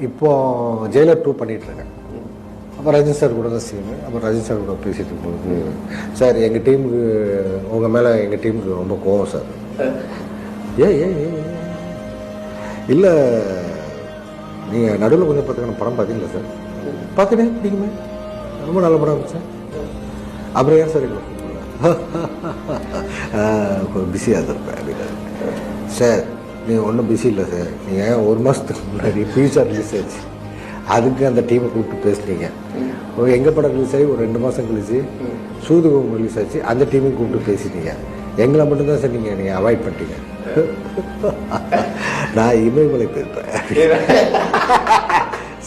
இப்போது ஜெயிலர் 2 பண்ணிகிட்ருக்கேன். அப்போ ரஜினி சார் கூட தான் சீனு. அப்போ ரஜினி சார் கூட பேசிட்டு இருக்கும்போது, சார் எங்கள் டீமுக்கு உங்கள் மேலே எங்கள் டீமுக்கு ரொம்ப கோவம் சார். இல்லை நீங்கள் நடுவில் கொஞ்சம் பார்த்துக்கணும் படம் பார்த்தீங்களா சார்? பார்த்துனே பிடிக்குமே, ரொம்ப நல்ல படம் இருந்துச்சு. அப்புறம் ஏன் சார் இல்லை பிஸியாக இருப்பேன் அப்படின்னா, சார் நீங்கள் ஒன்றும் பிஸி இல்லை சார், நீங்கள் 1 மாதத்துக்கு முன்னாடி ஃபியூச்சர் ரிலீஸ் ஆச்சு, அதுக்கு அந்த டீமை கூப்பிட்டு பேசுனீங்க. எங்கள் படம் ரிலீஸ் ஆகி ஒரு 2 மாதம் கழிச்சு சூதுகம் ரிலீஸ் ஆச்சு, அந்த டீமையும் கூப்பிட்டு பேசிட்டீங்க. எங்களை மட்டும்தான் சார் நீங்கள் அவாய்ட் பண்ணிட்டீங்க. நான் இமயமலை போயிருப்பேன்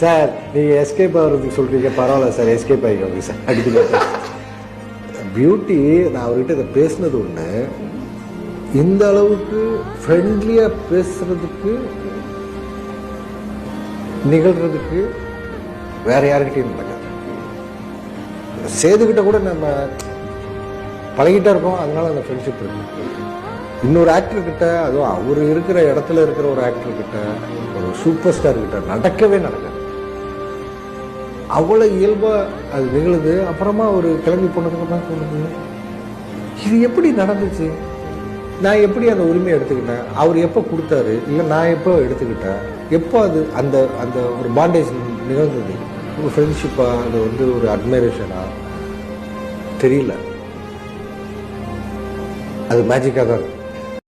சார். நீங்கள் எஸ்கேப் ஆகிறதுக்கு சொல்கிறீங்க, பரவாயில்ல சார், எஸ்கேப் ஆகிக்கோங்க சார் அடிக்கடி. பியூட்டி நான் அவர்கிட்ட இதை பேசுனது ஒன்று, இந்த அளவுக்கு ஃப்ரெண்ட்லியாக பேசுறதுக்கு நிகழ்கிறதுக்கு வேற யாருக்கிட்டையும் நடக்காது. சேதுக்கிட்ட கூட நம்ம பழகிட்டா இருக்கோம், அதனால அந்த ஃப்ரெண்ட்ஷிப் இருக்கு. இன்னொரு ஆக்டர்கிட்ட, அதுவும் அவர் இருக்கிற இடத்துல இருக்கிற ஒரு ஆக்டர்கிட்ட, ஒரு சூப்பர் ஸ்டார் கிட்ட நடக்கவே நடக்காது. அவ்வளோ இயல்பாக அது நிகழுது. அப்புறமா ஒரு கிளம்பி போனதுக்கு தான் சொல்லுது, இது எப்படி நடந்துச்சு, நான் எப்படி அந்த உரிமையை எடுத்துக்கிட்டேன், அவர் எப்போ கொடுத்தாரு, இல்லை நான் எப்போ எடுத்துக்கிட்டேன், எப்போ அது அந்த அந்த ஒரு பாண்டேஜ் நிகழ்ந்தது, ஒரு ஃப்ரெண்ட்ஷிப்பாக, அது வந்து ஒரு அட்மைரேஷனா தெரியல. அது மேஜிக்காக தான் இருக்கும்.